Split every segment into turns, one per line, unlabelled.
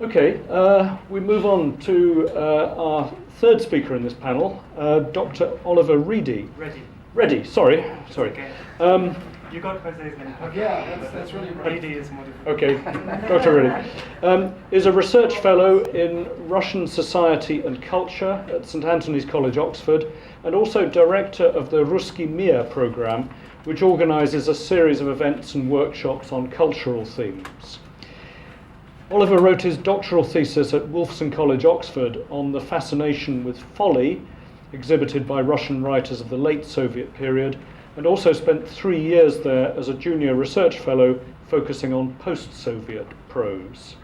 Okay, we move on to our third speaker in this panel, Dr. Oliver Reedy. Reddy, sorry.
Okay. You got Jose's name.
Yeah, that's really right.
Reedy is more difficult.
Okay, Dr. Reedy is a research fellow in Russian Society and Culture at St Antony's College, Oxford, and also director of the Ruski Mir programme, which organises a series of events and workshops on cultural themes. Oliver wrote his doctoral thesis at Wolfson College, Oxford, on the fascination with folly exhibited by Russian writers of the late Soviet period, and also spent 3 years there as a junior research fellow focusing on post-Soviet prose.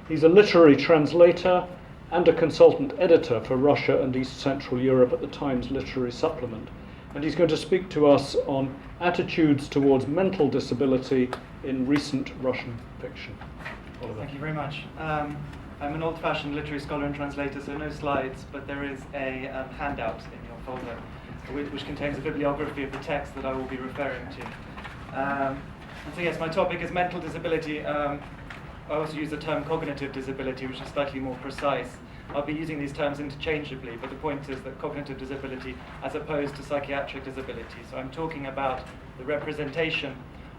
He's a literary translator and a consultant editor for Russia and East Central Europe at the Times Literary Supplement, and he's going to speak to us on attitudes towards mental disability in recent Russian fiction. Oliver.
Thank you very much. I'm an old-fashioned literary scholar and translator, so no slides, but there is a handout in your folder which contains a bibliography of the text that I will be referring to. And so yes, my topic is mental disability. I also use the term cognitive disability, which is slightly more precise. I'll be using these terms interchangeably, but the point is that cognitive disability as opposed to psychiatric disability. So I'm talking about the representation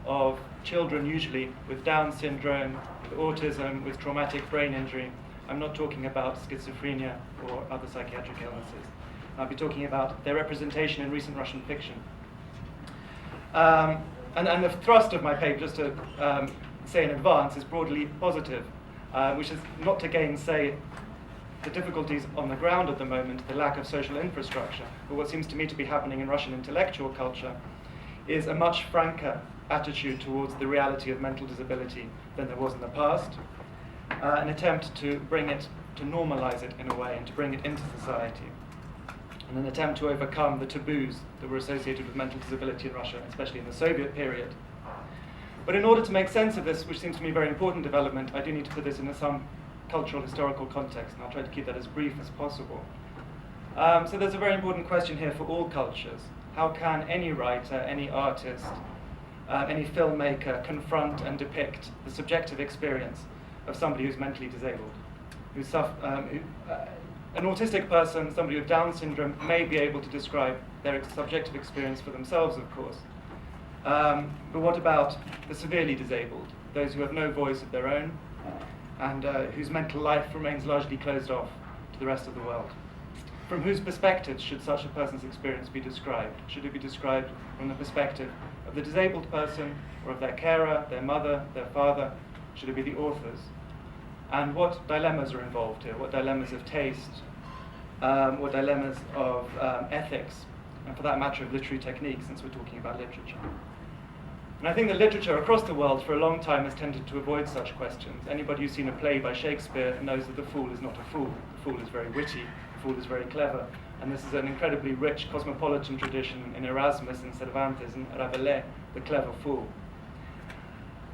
of children usually with Down syndrome, with autism, with traumatic brain injury. I'm not talking about schizophrenia or other psychiatric illnesses. I'll be talking about their representation in recent Russian fiction. And the thrust of my paper, just to say in advance, is broadly positive, which is not to gainsay the difficulties on the ground at the moment, the lack of social infrastructure, but what seems to me to be happening in Russian intellectual culture is a much franker attitude towards the reality of mental disability than there was in the past, an attempt to bring it, to normalize it in a way, and to bring it into society, and an attempt to overcome the taboos that were associated with mental disability in Russia, especially in the Soviet period. But in order to make sense of this, which seems to me a very important development, I do need to put this in some cultural historical context, and I'll try to keep that as brief as possible. So there's a very important question here for all cultures. How can any writer, any artist, any filmmaker confront and depict the subjective experience of somebody who's mentally disabled? An autistic person, somebody with Down syndrome, may be able to describe their subjective experience for themselves, of course. But what about the severely disabled, those who have no voice of their own, and whose mental life remains largely closed off to the rest of the world? From whose perspectives should such a person's experience be described? Should it be described from the perspective of the disabled person, or of their carer, their mother, their father? Should it be the authors? And what dilemmas are involved here? What dilemmas of taste? What dilemmas of ethics? And for that matter, of literary technique, since we're talking about literature. And I think that literature across the world for a long time has tended to avoid such questions. Anybody who's seen a play by Shakespeare knows that the fool is not a fool. The fool is very witty, the fool is very clever. And this is an incredibly rich cosmopolitan tradition in Erasmus and Cervantes and Rabelais, the clever fool.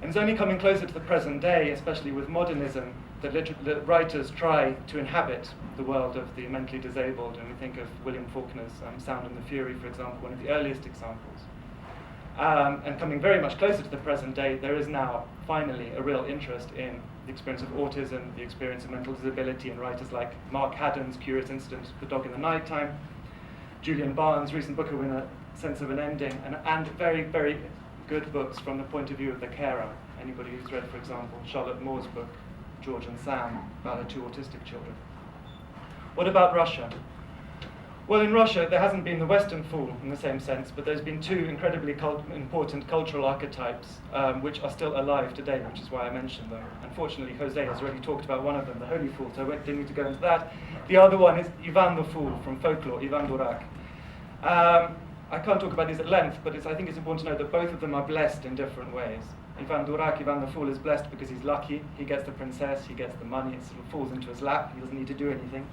And it's only coming closer to the present day, especially with modernism, that writers try to inhabit the world of the mentally disabled. And we think of William Faulkner's Sound and the Fury, for example, one of the earliest examples. And coming very much closer to the present day, there is now finally a real interest in the experience of autism, the experience of mental disability, and writers like Mark Haddon's Curious Incident, The Dog in the Nighttime, Julian Barnes' recent Booker winner, Sense of an Ending, and very, very good books from the point of view of the carer. Anybody who's read, for example, Charlotte Moore's book, George and Sam, about her two autistic children. What about Russia? Well, in Russia, there hasn't been the Western fool in the same sense, but there's been two incredibly important cultural archetypes which are still alive today, which is why I mentioned them. Unfortunately, Jose has already talked about one of them, the Holy Fool, so I didn't need to go into that. The other one is Ivan the Fool from folklore, Ivan Durak. I can't talk about these at length, but I think it's important to know that both of them are blessed in different ways. Ivan Durak, Ivan the Fool, is blessed because he's lucky. He gets the princess, he gets the money, it sort of falls into his lap, he doesn't need to do anything.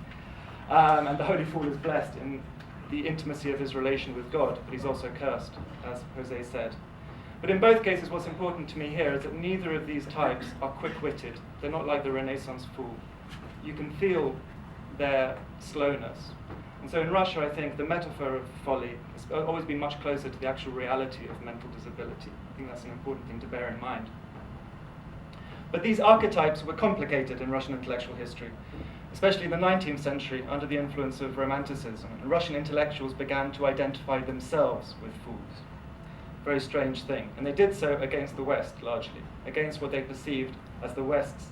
And the Holy Fool is blessed in the intimacy of his relation with God, but he's also cursed, as Jose said. But in both cases, what's important to me here is that neither of these types are quick-witted. They're not like the Renaissance fool. You can feel their slowness. And so in Russia, I think the metaphor of folly has always been much closer to the actual reality of mental disability. I think that's an important thing to bear in mind. But these archetypes were complicated in Russian intellectual history, especially in the 19th century under the influence of Romanticism. And Russian intellectuals began to identify themselves with fools. Very strange thing. And they did so against the West, largely, against what they perceived as the West's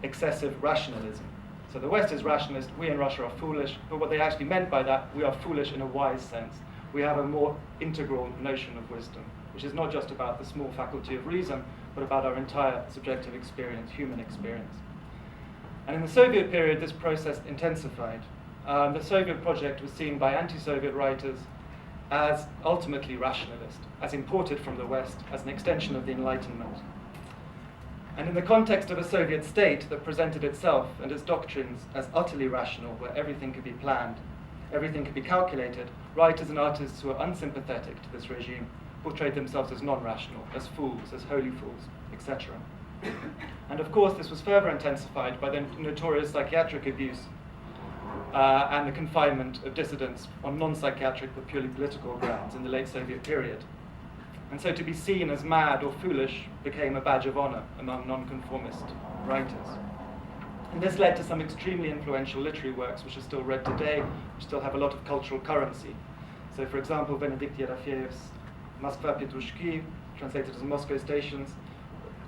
excessive rationalism. So the West is rationalist, we in Russia are foolish, but what they actually meant by that, we are foolish in a wise sense. We have a more integral notion of wisdom, which is not just about the small faculty of reason, but about our entire subjective experience, human experience. And in the Soviet period, this process intensified. The Soviet project was seen by anti-Soviet writers as ultimately rationalist, as imported from the West, as an extension of the Enlightenment. And in the context of a Soviet state that presented itself and its doctrines as utterly rational, where everything could be planned, everything could be calculated, writers and artists who were unsympathetic to this regime portrayed themselves as non-rational, as fools, as holy fools, etc. And of course, this was further intensified by the notorious psychiatric abuse and the confinement of dissidents on non-psychiatric but purely political grounds in the late Soviet period. And so to be seen as mad or foolish became a badge of honor among nonconformist writers. And this led to some extremely influential literary works which are still read today, which still have a lot of cultural currency. So for example, Benedikt Yerofiev's Moskva Petrushki, translated as Moscow Stations.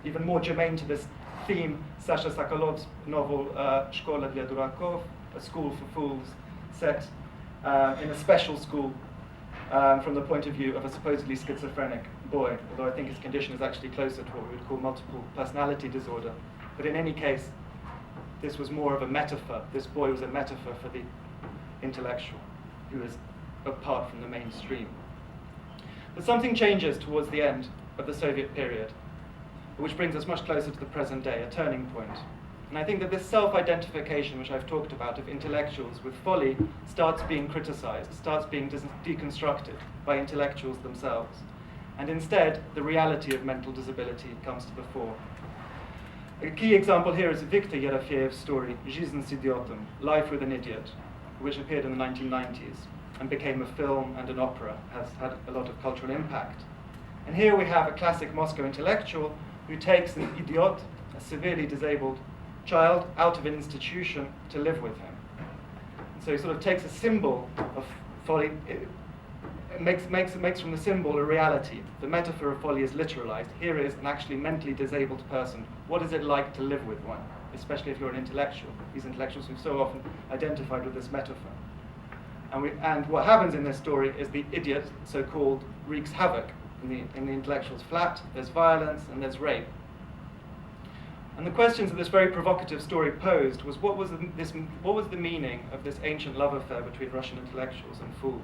Even more germane to this theme, Sasha Sokolov's novel Shkola для Durakov, A School for Fools, set in a special school from the point of view of a supposedly schizophrenic boy, although I think his condition is actually closer to what we would call multiple personality disorder. But in any case, this was more of a metaphor. This boy was a metaphor for the intellectual, who is apart from the mainstream. But something changes towards the end of the Soviet period, which brings us much closer to the present day, a turning point. And I think that this self-identification, which I've talked about, of intellectuals with folly, starts being criticized, starts being deconstructed by intellectuals themselves. And instead, the reality of mental disability comes to the fore. A key example here is Viktor Yerofiev's story, Жизнь с идиотом, Life with an Idiot, which appeared in the 1990s and became a film and an opera, has had a lot of cultural impact. And here we have a classic Moscow intellectual who takes an idiot, a severely disabled child, out of an institution to live with him. And so he sort of takes a symbol of folly, it makes from the symbol a reality. The metaphor of folly is literalized. Here is an actually mentally disabled person. What is it like to live with one, especially if you're an intellectual? These intellectuals who've so often identified with this metaphor. And what happens in this story is the idiot, so-called, wreaks havoc in the intellectual's flat. There's violence and there's rape. And the questions that this very provocative story posed was what was the meaning of this ancient love affair between Russian intellectuals and fools?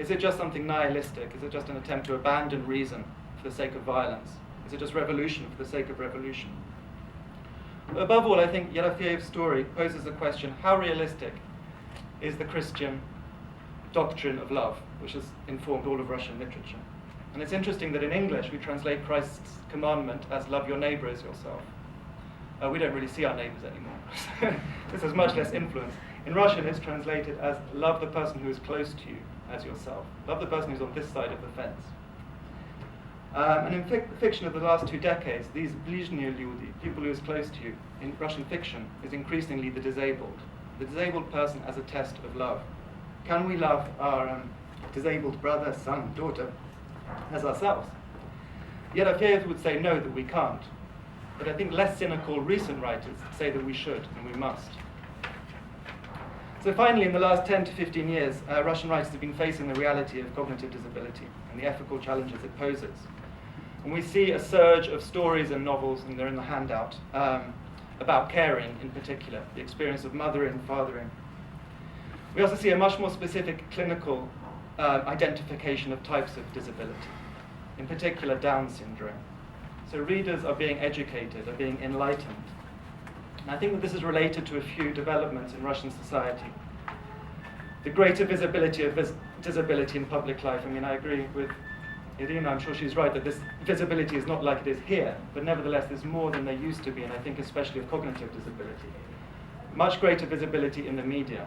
Is it just something nihilistic? Is it just an attempt to abandon reason for the sake of violence? Is it just revolution for the sake of revolution? But above all, I think Yerofiev's story poses the question, how realistic is the Christian doctrine of love, which has informed all of Russian literature? And it's interesting that in English we translate Christ's commandment as love your neighbor as yourself. We don't really see our neighbors anymore. This has much less influence. In Russian it's translated as love the person who is close to you as yourself. Love the person who's on this side of the fence. And in fiction of the last 2 decades, these ближние люди, people who is close to you, in Russian fiction, is increasingly the disabled. The disabled person as a test of love. Can we love our disabled brother, son, daughter as ourselves? Yerofeev would say no, that we can't. But I think less cynical recent writers say that we should and we must. So finally, in the last 10 to 15 years, Russian writers have been facing the reality of cognitive disability and the ethical challenges it poses. And we see a surge of stories and novels, and they're in the handout, about caring in particular, the experience of mothering, fathering. We also see a much more specific clinical identification of types of disability, in particular Down syndrome. So readers are being educated, are being enlightened. And I think that this is related to a few developments in Russian society. The greater visibility of disability in public life. I mean, I agree with Irina, I'm sure she's right, that this visibility is not like it is here, but nevertheless there's more than there used to be, and I think especially of cognitive disability. Much greater visibility in the media.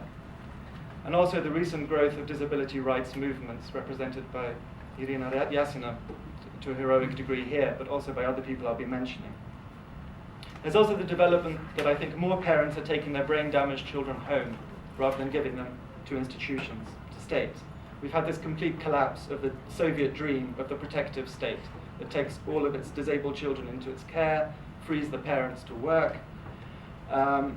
And also the recent growth of disability rights movements represented by Irina Yasina to a heroic degree here, but also by other people I'll be mentioning. There's also the development that I think more parents are taking their brain-damaged children home rather than giving them to institutions, to states. We've had this complete collapse of the Soviet dream of the protective state that takes all of its disabled children into its care, frees the parents to work, and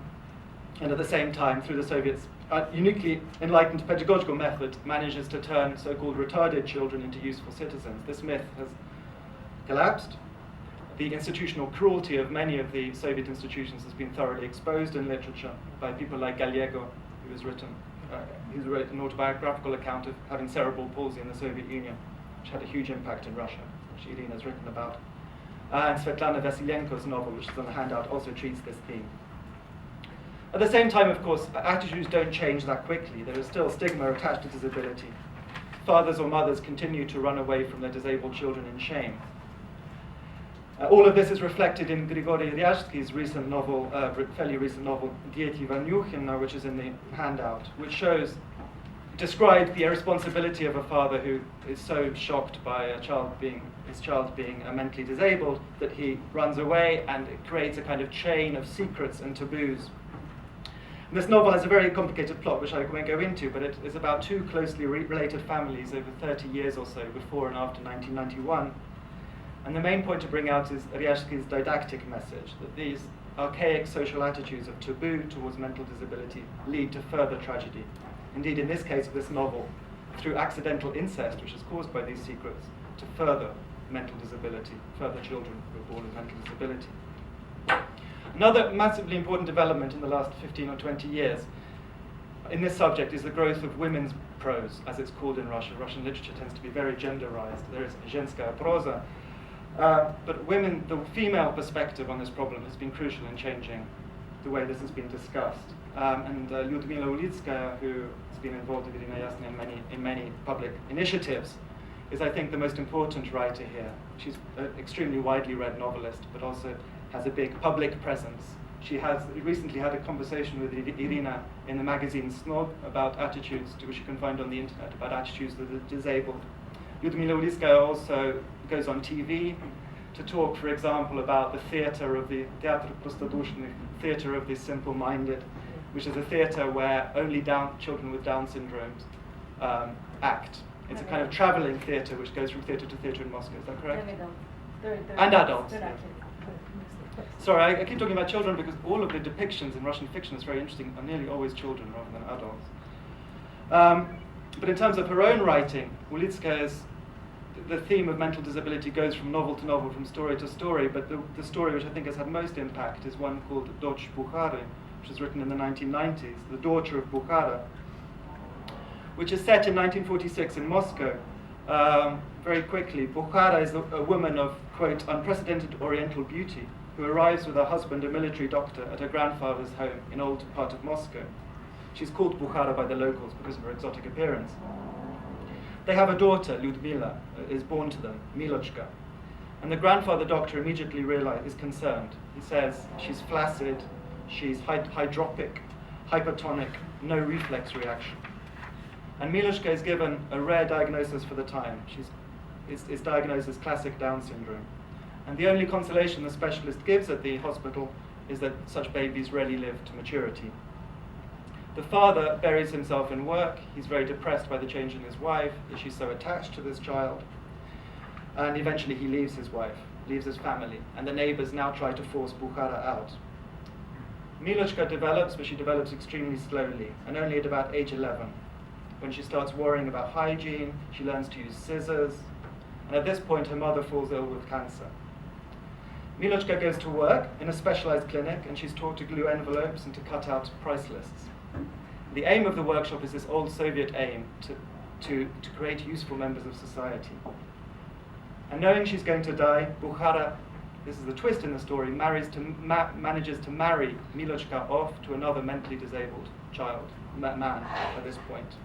at the same time, through the Soviets' uniquely enlightened pedagogical method, manages to turn so-called retarded children into useful citizens. This myth has collapsed. The institutional cruelty of many of the Soviet institutions has been thoroughly exposed in literature by people like Gallego, who's wrote an autobiographical account of having cerebral palsy in the Soviet Union, which had a huge impact in Russia, which Irina's written about. And Svetlana Vasilyenko's novel, which is on the handout, also treats this theme. At the same time, of course, attitudes don't change that quickly. There is still stigma attached to disability. Fathers or mothers continue to run away from their disabled children in shame. All of this is reflected in Grigory Ryazhsky's recent novel, fairly recent novel, Dieti Vanyukhina, which is in the handout, which describes the irresponsibility of a father who is so shocked by his child being mentally disabled that he runs away, and it creates a kind of chain of secrets and taboos. And this novel has a very complicated plot, which I won't go into, but it is about two closely related families over 30 years or so, before and after 1991. And the main point to bring out is Ryazhsky's didactic message, that these archaic social attitudes of taboo towards mental disability lead to further tragedy. Indeed, in this case of this novel, through accidental incest, which is caused by these secrets, to further mental disability, further children who are born with mental disability. Another massively important development in the last 15 or 20 years in this subject is the growth of women's prose, as it's called in Russia. Russian literature tends to be very genderized. There is zhenskaya proza. But the female perspective on this problem has been crucial in changing the way this has been discussed. And Lyudmila Ulitskaya, who has been involved with Irina Yasna in many public initiatives, is, I think, the most important writer here. She's an extremely widely read novelist, but also has a big public presence. She has recently had a conversation with Irina in the magazine Snog about attitudes, which you can find on the internet, about attitudes that are disabled. Lyudmila Ulitskaya also goes on TV to talk, for example, about the theatre of the Teatr Prostodushnych, theatre of the simple-minded, which is a theatre where only children with Down syndromes act. It's a kind of travelling theatre which goes from theatre to theatre in Moscow. Is that correct? And adults. Yes. Sorry, I keep talking about children because all of the depictions in Russian fiction is very interesting, are nearly always children rather than adults. But in terms of her own writing, Ulitskaya's the theme of mental disability goes from novel to novel, from story to story, but the story which I think has had most impact is one called Daughter of Bukhara, which was written in the 1990s, the Daughter of Bukhara, which is set in 1946 in Moscow. Very quickly, Bukhara is a woman of, quote, unprecedented oriental beauty, who arrives with her husband, a military doctor, at her grandfather's home in old part of Moscow. She's called Bukhara by the locals because of her exotic appearance. They have a daughter, Lyudmila, is born to them, Milochka. And the grandfather doctor immediately is concerned. He says she's flaccid, she's hydropic, hypertonic, no reflex reaction. And Milochka is given a rare diagnosis for the time. Is diagnosed as classic Down syndrome. And the only consolation the specialist gives at the hospital is that such babies rarely live to maturity. The father buries himself in work. He's very depressed by the change in his wife, that she's so attached to this child. And eventually he leaves his wife, leaves his family, and the neighbors now try to force Bukhara out. Milochka develops, but she develops extremely slowly, and only at about age 11. When she starts worrying about hygiene, she learns to use scissors, and at this point her mother falls ill with cancer. Milochka goes to work in a specialized clinic, and she's taught to glue envelopes and to cut out price lists. The aim of the workshop is this old Soviet aim to create useful members of society. And knowing she's going to die, Bukhara, this is the twist in the story, manages to marry Milochka off to another mentally disabled man at this point,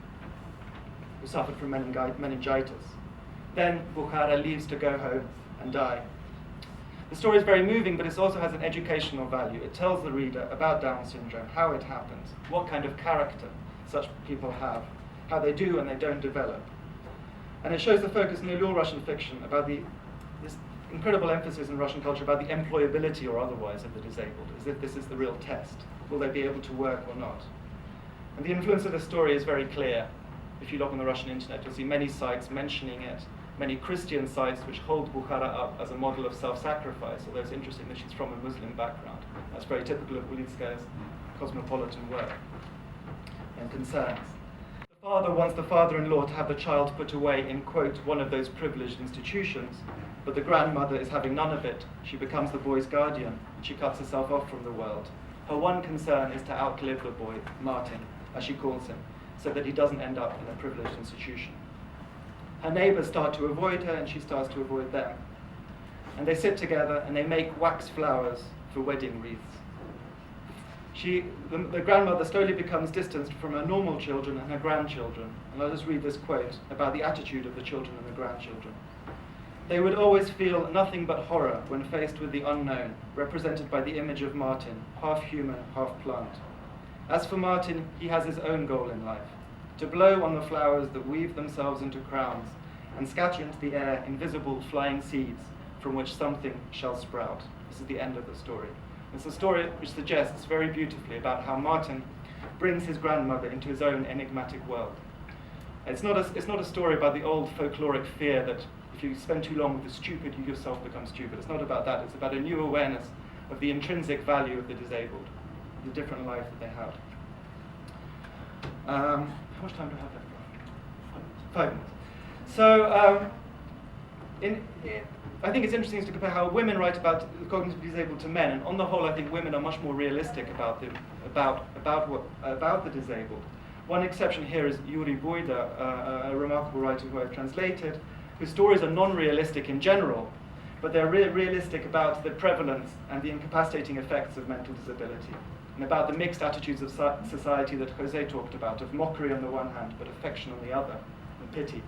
who suffered from meningitis. Then Bukhara leaves to go home and die. The story is very moving, but it also has an educational value. It tells the reader about Down syndrome, how it happens, what kind of character such people have, how they do and they don't develop. And it shows the focus in nearly all Russian fiction about this incredible emphasis in Russian culture about the employability or otherwise of the disabled, as if this is the real test. Will they be able to work or not? And the influence of the story is very clear. If you look on the Russian internet, you'll see many sites mentioning it, many Christian sites which hold Bukhara up as a model of self-sacrifice, although it's interesting that she's from a Muslim background. That's very typical of Ulitskaya's cosmopolitan work and concerns. The father wants the father-in-law to have the child put away in, quote, one of those privileged institutions, but the grandmother is having none of it. She becomes the boy's guardian, and she cuts herself off from the world. Her one concern is to outlive the boy, Martin, as she calls him, so that he doesn't end up in a privileged institution. Her neighbors start to avoid her, and she starts to avoid them. And they sit together, and they make wax flowers for wedding wreaths. The grandmother slowly becomes distanced from her normal children and her grandchildren. And I'll just read this quote about the attitude of the children and the grandchildren. They would always feel nothing but horror when faced with the unknown, represented by the image of Martin, half human, half plant. As for Martin, he has his own goal in life, to blow on the flowers that weave themselves into crowns and scatter into the air invisible flying seeds from which something shall sprout. This is the end of the story. It's a story which suggests very beautifully about how Martin brings his grandmother into his own enigmatic world. It's not a story about the old folkloric fear that if you spend too long with the stupid, you yourself become stupid. It's not about that. It's about a new awareness of the intrinsic value of the disabled, the different life that they have. How much time do I have left? 5 minutes. So, I think it's interesting to compare how women write about the cognitively disabled to men, and on the whole, I think women are much more realistic about the disabled. One exception here is Yuri Boyda, a remarkable writer who I've translated, whose stories are non-realistic in general, but they're realistic about the prevalence and the incapacitating effects of mental disability, and about the mixed attitudes of society that Jose talked about, of mockery on the one hand, but affection on the other, and pity.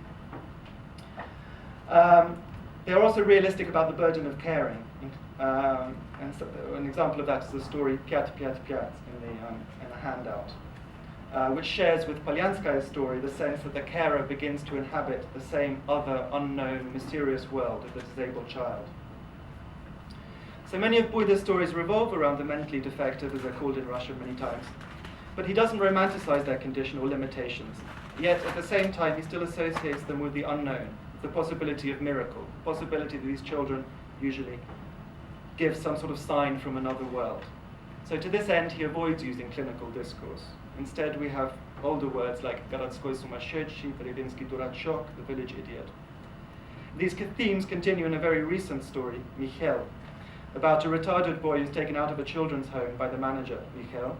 They're also realistic about the burden of caring, and so an example of that is the story Piat, Piat, Piat in the handout, which shares with Polyanskaya's story the sense that the carer begins to inhabit the same other, unknown, mysterious world of the disabled child. So many of Boyda's stories revolve around the mentally defective, as they're called in Russia many times, but he doesn't romanticize their condition or limitations. Yet, at the same time, he still associates them with the unknown, the possibility of miracle, the possibility that these children usually give some sort of sign from another world. So to this end, he avoids using clinical discourse. Instead, we have older words like Garadskoy Sumashedshi, Perevinsky Durachok, the village idiot. These themes continue in a very recent story, Mikhail, about a retarded boy who's taken out of a children's home by the manager, Mikhail,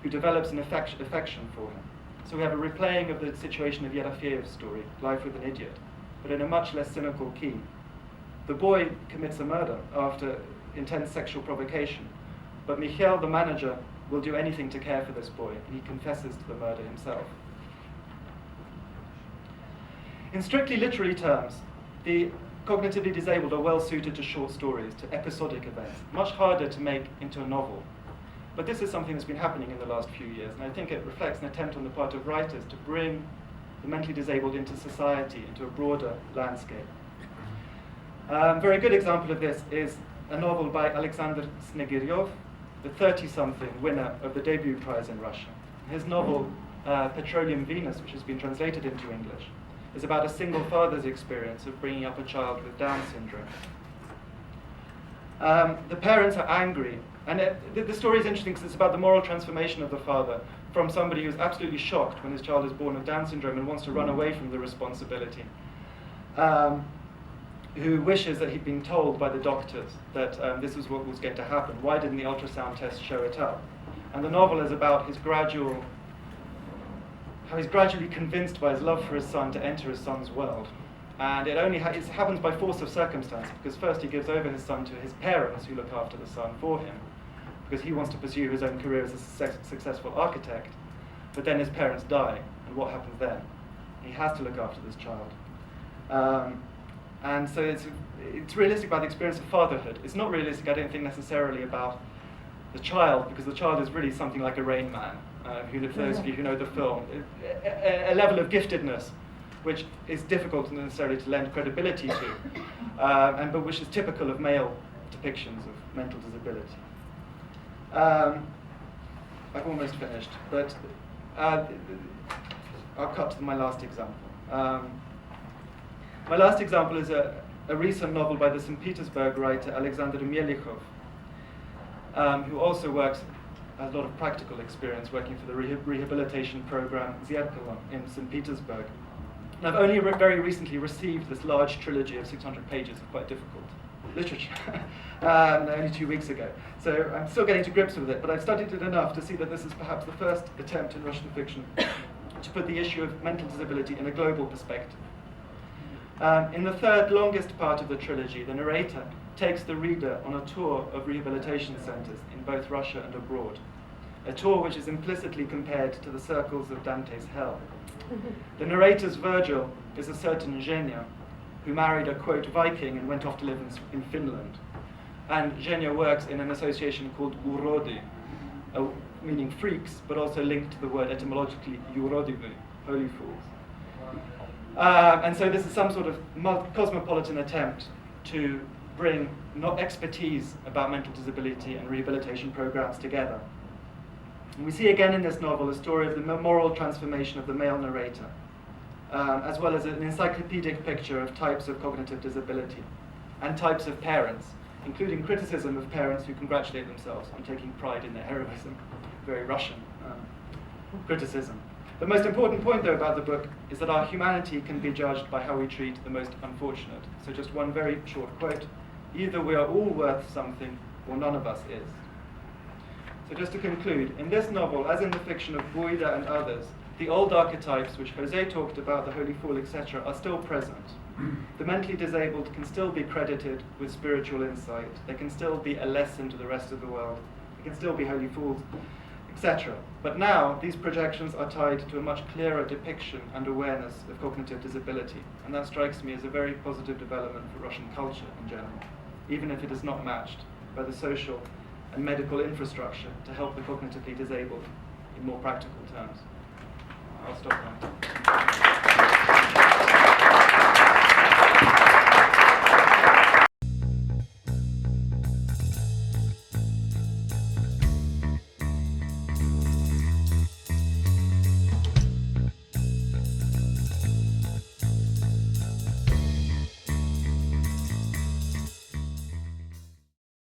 who develops an affection for him. So we have a replaying of the situation of Yerafeyev's story, Life with an Idiot, but in a much less cynical key. The boy commits a murder after intense sexual provocation, but Mikhail, the manager, will do anything to care for this boy, and he confesses to the murder himself. In strictly literary terms, the cognitively disabled are well suited to short stories, to episodic events, much harder to make into a novel. But this is something that's been happening in the last few years, and I think it reflects an attempt on the part of writers to bring the mentally disabled into society, into a broader landscape. A very good example of this is a novel by Alexander Snegiryov, the 30-something winner of the debut prize in Russia. His novel, Petroleum Venus, which has been translated into English, is about a single father's experience of bringing up a child with Down syndrome. The parents are angry, and the story is interesting because it's about the moral transformation of the father from somebody who's absolutely shocked when his child is born with Down syndrome and wants to run away from the responsibility, who wishes that he'd been told by the doctors that this was what was going to happen. Why didn't the ultrasound test show it up? And the novel is about how he's gradually convinced by his love for his son to enter his son's world. And it happens by force of circumstance, because first he gives over his son to his parents, who look after the son for him, because he wants to pursue his own career as a successful architect. But then his parents die, and what happens then? He has to look after this child. And so it's realistic about the experience of fatherhood. It's not realistic, I don't think, necessarily about the child, because the child is really something like a Rain Man. For those of you who know the film, a level of giftedness which is difficult necessarily to lend credibility to, but which is typical of male depictions of mental disability. I've almost finished, but I'll cut to my last example. My last example is a recent novel by the St. Petersburg writer Alexander Melikhov, who also has a lot of practical experience working for the rehabilitation program Zerkalo in St. Petersburg. And I've only very recently received this large trilogy of 600 pages of quite difficult literature, only 2 weeks ago. So I'm still getting to grips with it, but I've studied it enough to see that this is perhaps the first attempt in Russian fiction to put the issue of mental disability in a global perspective. In the third longest part of the trilogy, the narrator takes the reader on a tour of rehabilitation centers in both Russia and abroad, a tour which is implicitly compared to the circles of Dante's hell. The narrator's Virgil is a certain Zhenya, who married a, quote, Viking and went off to live in Finland. And Zhenya works in an association called urodi, meaning freaks, but also linked to the word etymologically urodivi, holy fools. And so this is some sort of cosmopolitan attempt to bring not expertise about mental disability and rehabilitation programs together. And we see again in this novel a story of the moral transformation of the male narrator, as well as an encyclopedic picture of types of cognitive disability and types of parents, including criticism of parents who congratulate themselves on taking pride in their heroism, very Russian criticism. The most important point, though, about the book is that our humanity can be judged by how we treat the most unfortunate. So just one very short quote: either we are all worth something, or none of us is. So just to conclude, in this novel, as in the fiction of Buida and others, the old archetypes which Jose talked about, the holy fool, etc., are still present. The mentally disabled can still be credited with spiritual insight. They can still be a lesson to the rest of the world. They can still be holy fools, etc. But now, these projections are tied to a much clearer depiction and awareness of cognitive disability. And that strikes me as a very positive development for Russian culture in general, even if it is not matched by the social and medical infrastructure to help the cognitively disabled in more practical terms. I'll stop now.